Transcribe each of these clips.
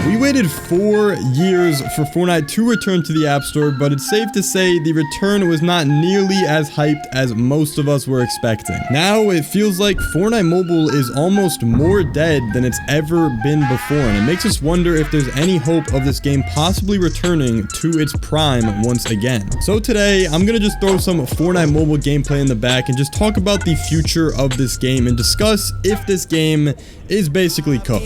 We waited 4 years for Fortnite to return to the App Store, but it's safe to say the return was not nearly as hyped as most of us were expecting. Now, it feels like Fortnite Mobile is almost more dead than it's ever been before, and it makes us wonder if there's any hope of this game possibly returning to its prime once again. So today, I'm gonna just throw some Fortnite Mobile gameplay in the back and just talk about the future of this game and discuss if this game is basically cooked.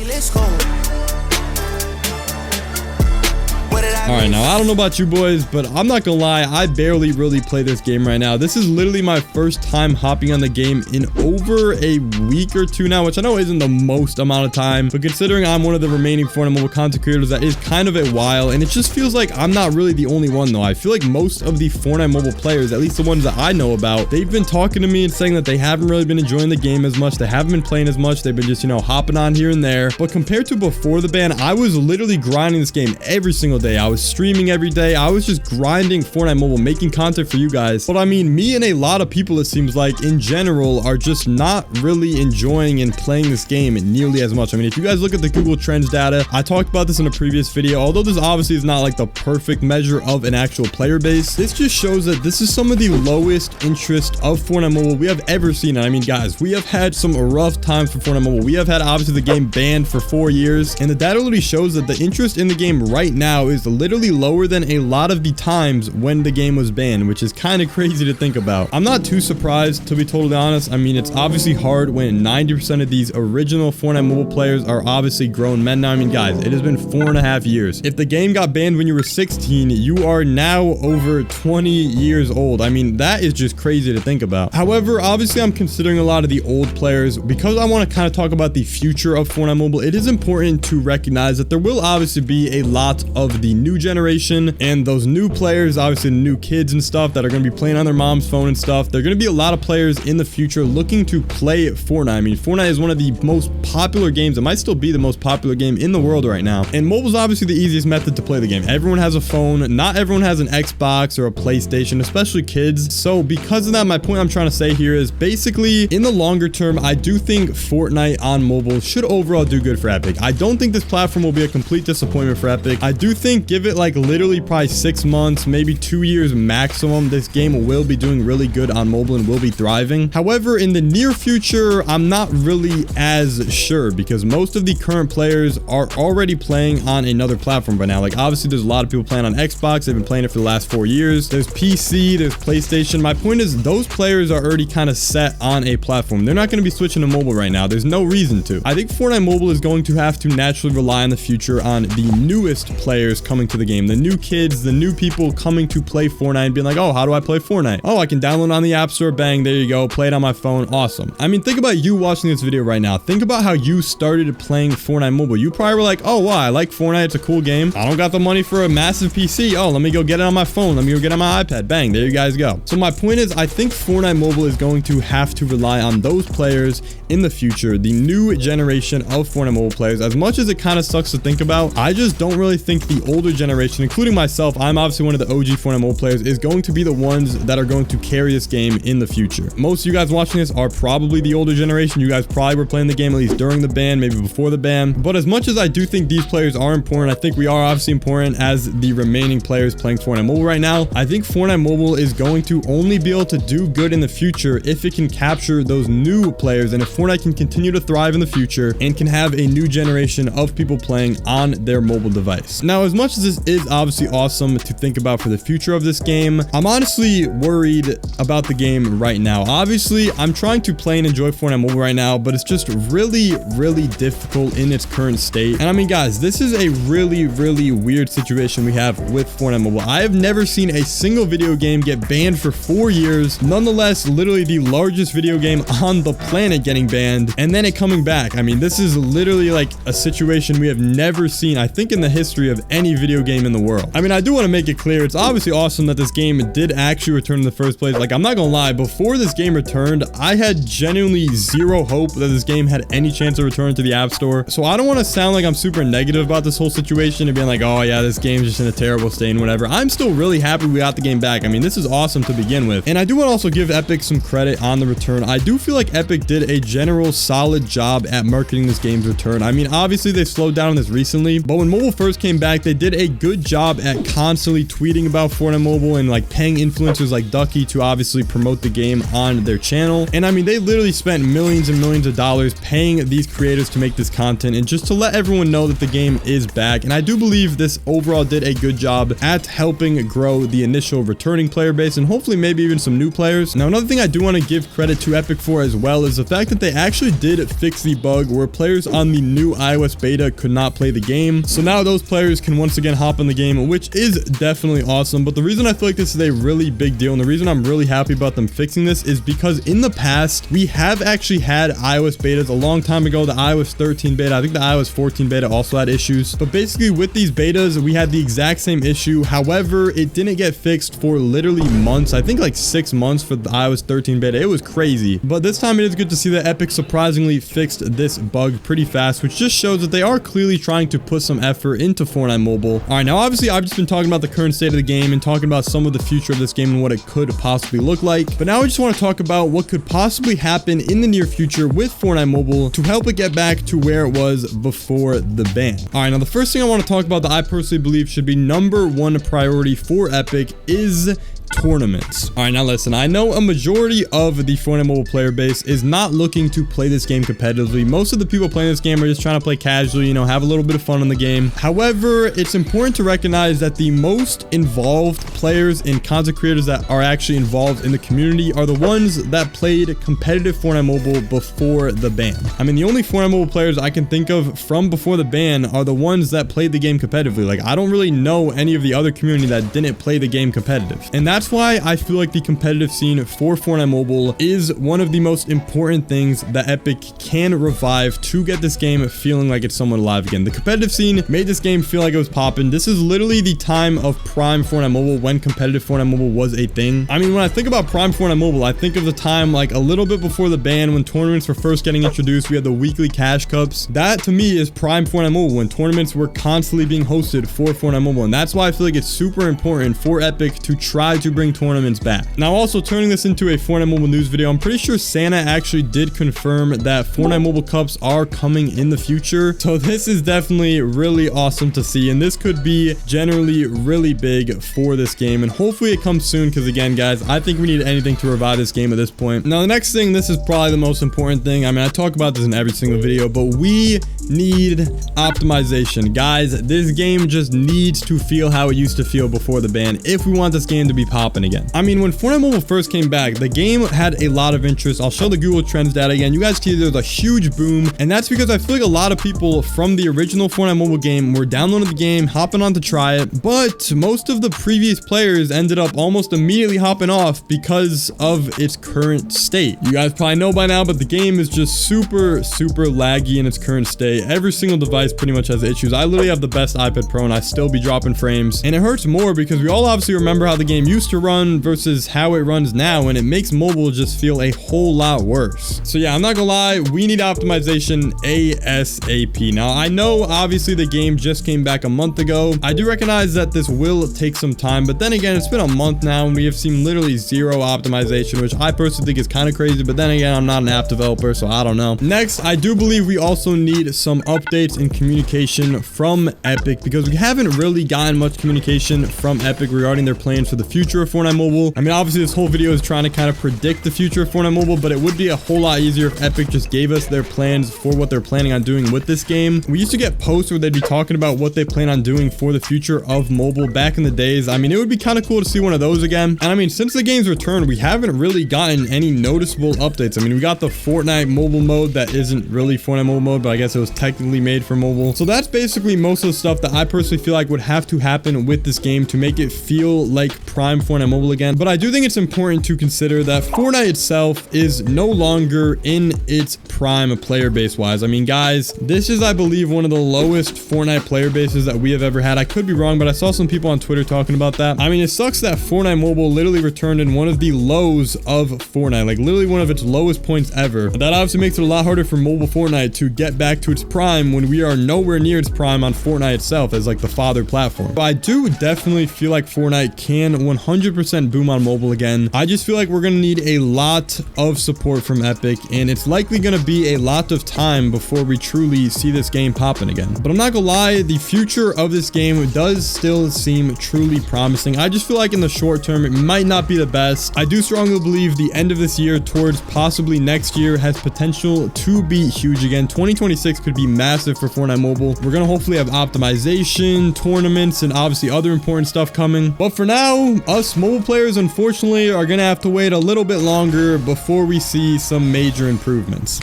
Alright, now I don't know about you boys, but I'm not gonna lie, I barely really play this game right now. This is literally my first time hopping on the game in over a week or two now, which I know isn't the most amount of time, but considering I'm one of the remaining Fortnite Mobile content creators, that is kind of a while, and it just feels like I'm not really the only one though. I feel like most of the Fortnite Mobile players, at least the ones that I know about, they've been talking to me and saying that they haven't really been enjoying the game as much, they haven't been playing as much, they've been just, you know, hopping on here and there. But compared to before the ban, I was literally grinding this game every single day. I was streaming every day. I was just grinding Fortnite Mobile, making content for you guys. But I mean, me and a lot of people, it seems like, in general, are just not really enjoying and playing this game nearly as much. I mean, if you guys look at the Google Trends data, I talked about this in a previous video, although this obviously is not like the perfect measure of an actual player base. This just shows that this is some of the lowest interest of Fortnite Mobile we have ever seen. And I mean, guys, we have had some rough times for Fortnite Mobile. We have had, obviously, the game banned for 4 years, and the data literally shows that the interest in the game right now is literally lower than a lot of the times when the game was banned, which is kind of crazy to think about. I'm not too surprised, to be totally honest. I mean, it's obviously hard when 90% of these original Fortnite Mobile players are obviously grown men now. I mean, guys, it has been 4.5 years. If the game got banned when you were 16, you are now over 20 years old. I mean, that is just crazy to think about. However, obviously, I'm considering a lot of the old players because I want to kind of talk about the future of Fortnite Mobile. It is important to recognize that there will obviously be a lot of the new generation and those new players, obviously new kids and stuff that are going to be playing on their mom's phone and stuff. There are going to be a lot of players in the future looking to play Fortnite. I mean, Fortnite is one of the most popular games. It might still be the most popular game in the world right now. And mobile is obviously the easiest method to play the game. Everyone has a phone. Not everyone has an Xbox or a PlayStation, especially kids. So because of that, my point I'm trying to say here is basically in the longer term, I do think Fortnite on mobile should overall do good for Epic. I don't think this platform will be a complete disappointment for Epic. I do think give it like literally probably 6 months, maybe 2 years maximum, this game will be doing really good on mobile and will be thriving. However, in the near future, I'm not really as sure because most of the current players are already playing on another platform by now. Like, obviously, there's a lot of people playing on Xbox. They've been playing it for the last 4 years. There's PC, there's PlayStation. My point is those players are already kind of set on a platform. They're not going to be switching to mobile right now. There's no reason to. I think Fortnite Mobile is going to have to naturally rely in the future on the newest players coming to the game, the new kids, the new people coming to play Fortnite and being like, oh, how do I play Fortnite? Oh, I can download on the App Store. Bang, there you go. Play it on my phone. Awesome. I mean, think about you watching this video right now. Think about how you started playing Fortnite Mobile. You probably were like, oh, wow, I like Fortnite. It's a cool game. I don't got the money for a massive PC. Oh, let me go get it on my phone. Let me go get it on my iPad. Bang, there you guys go. So my point is, I think Fortnite Mobile is going to have to rely on those players in the future, the new generation of Fortnite Mobile players. As much as it kind of sucks to think about, I just don't really think the older generation, including myself, I'm obviously one of the OG Fortnite Mobile players, is going to be the ones that are going to carry this game in the future. Most of you guys watching this are probably the older generation. You guys probably were playing the game at least during the ban, maybe before the ban. But as much as I do think these players are important, I think we are obviously important as the remaining players playing Fortnite Mobile right now. I think Fortnite Mobile is going to only be able to do good in the future if it can capture those new players and if Fortnite can continue to thrive in the future and can have a new generation of people playing on their mobile device. Now, as much as this is obviously awesome to think about for the future of this game, I'm honestly worried about the game right now. Obviously, I'm trying to play and enjoy Fortnite Mobile right now, but it's just really, really difficult in its current state. And I mean, guys, this is a really, really weird situation we have with Fortnite Mobile. I have never seen a single video game get banned for 4 years. Nonetheless, literally the largest video game on the planet getting banned and then it coming back. I mean, this is literally like a situation we have never seen, I think, in the history of any video video game in the world. I mean, I do want to make it clear, it's obviously awesome that this game did actually return in the first place. Like, I'm not gonna lie, before this game returned, I had genuinely zero hope that this game had any chance of returning to the App Store. So I don't want to sound like I'm super negative about this whole situation and being like, oh yeah, this game's just in a terrible state and whatever. I'm still really happy we got the game back. I mean, this is awesome to begin with. And I do want to also give Epic some credit on the return. I do feel like Epic did a general solid job at marketing this game's return. I mean, obviously they slowed down on this recently, but when mobile first came back, they did a good job at constantly tweeting about Fortnite Mobile and like paying influencers like Ducky to obviously promote the game on their channel. And I mean, they literally spent millions and millions of dollars paying these creators to make this content and just to let everyone know that the game is back. And I do believe this overall did a good job at helping grow the initial returning player base and hopefully maybe even some new players. Now, another thing I do want to give credit to Epic for as well is the fact that they actually did fix the bug where players on the new iOS beta could not play the game. So now those players can once again hop on the game, which is definitely awesome. But the reason I feel like this is a really big deal and the reason I'm really happy about them fixing this is because in the past, we have actually had iOS betas a long time ago. The iOS 13 beta, I think the iOS 14 beta also had issues. But basically with these betas, we had the exact same issue. However, it didn't get fixed for literally months. I think like 6 months for the iOS 13 beta. It was crazy. But this time it is good to see that Epic surprisingly fixed this bug pretty fast, which just shows that they are clearly trying to put some effort into Fortnite Mobile. All right, now obviously I've just been talking about the current state of the game and talking about some of the future of this game and what it could possibly look like. But now I just want to talk about what could possibly happen in the near future with Fortnite Mobile to help it get back to where it was before the ban. All right, now the first thing I want to talk about that I personally believe should be #1 priority for Epic is tournaments. All right, now listen, I know a majority of the Fortnite Mobile player base is not looking to play this game competitively. Most of the people playing this game are just trying to play casually, you know, have a little bit of fun in the game. However, it's important to recognize that the most involved players and content creators that are actually involved in the community are the ones that played competitive Fortnite Mobile before the ban. I mean, the only Fortnite Mobile players I can think of from before the ban are the ones that played the game competitively. Like, I don't really know any of the other community that didn't play the game competitive. And that's why I feel like the competitive scene for Fortnite Mobile is one of the most important things that Epic can revive to get this game feeling like it's somewhat alive again. The competitive scene made this game feel like it was popping. This is literally the time of prime Fortnite Mobile when competitive Fortnite Mobile was a thing. I mean, when I think about prime Fortnite Mobile, I think of the time like a little bit before the ban when tournaments were first getting introduced. We had the weekly cash cups. That to me is prime Fortnite Mobile when tournaments were constantly being hosted for Fortnite Mobile. And that's why I feel like it's super important for Epic to try to bring tournaments back. Now, also turning this into a Fortnite Mobile news video, I'm pretty sure Santa actually did confirm that Fortnite Mobile Cups are coming in the future. So this is definitely really awesome to see. And this could be generally really big for this game. And hopefully it comes soon because again, guys, I think we need anything to revive this game at this point. Now, the next thing, this is probably the most important thing. I mean, I talk about this in every single video, but we need optimization. Guys, this game just needs to feel how it used to feel before the ban if we want this game to be popping again. I mean, when Fortnite Mobile first came back, the game had a lot of interest. I'll show the Google Trends data again. You guys see there's a huge boom, and that's because I feel like a lot of people from the original Fortnite Mobile game were downloading the game, hopping on to try it, but most of the previous players ended up almost immediately hopping off because of its current state. You guys probably know by now, but the game is just super laggy in its current state. Every single device pretty much has issues. I literally have the best iPad Pro and I still be dropping frames, and it hurts more because we all obviously remember how the game used to run versus how it runs now, and it makes mobile just feel a whole lot worse. So yeah, I'm not gonna lie, we need optimization ASAP. Now, I know obviously the game just came back a month ago. I do recognize that this will take some time, but then again, it's been a month now and we have seen literally zero optimization, which I personally think is kind of crazy, but then again, I'm not an app developer, so I don't know. Next, I do believe we also need some updates and communication from Epic because we haven't really gotten much communication from Epic regarding their plans for the future of Fortnite Mobile. I mean, obviously this whole video is trying to kind of predict the future of Fortnite Mobile, but it would be a whole lot easier if Epic just gave us their plans for what they're planning on doing with this game. We used to get posts where they'd be talking about what they plan on doing for the future of mobile back in the days. I mean, it would be kind of cool to see one of those again. And I mean, since the game's return, we haven't really gotten any noticeable updates. I mean, we got the Fortnite mobile mode that isn't really Fortnite mobile mode, but I guess it was technically made for mobile. So that's basically most of the stuff that I personally feel like would have to happen with this game to make it feel like prime Fortnite Mobile again. But I do think it's important to consider that Fortnite itself is no longer in its prime player base wise. I mean, guys, this is, I believe, one of the lowest Fortnite player bases that we have ever had. I could be wrong, but I saw some people on Twitter talking about that. I mean, it sucks that Fortnite Mobile literally returned in one of the lows of Fortnite, like literally one of its lowest points ever. That obviously makes it a lot harder for mobile Fortnite to get back to its prime when we are nowhere near its prime on Fortnite itself as like the father platform. But I do definitely feel like Fortnite can 100% boom on mobile again. I just feel like we're going to need a lot of support from Epic, and it's likely going to be a lot of time before we truly see this game popping again. But I'm not gonna lie, the future of this game does still seem truly promising. I just feel like in the short term, it might not be the best. I do strongly believe the end of this year towards possibly next year has potential to be huge again. 2026 could be massive for Fortnite Mobile. We're gonna hopefully have optimization, tournaments, and obviously other important stuff coming. But for now, us mobile players, unfortunately, are gonna have to wait a little bit longer before we see some major improvements.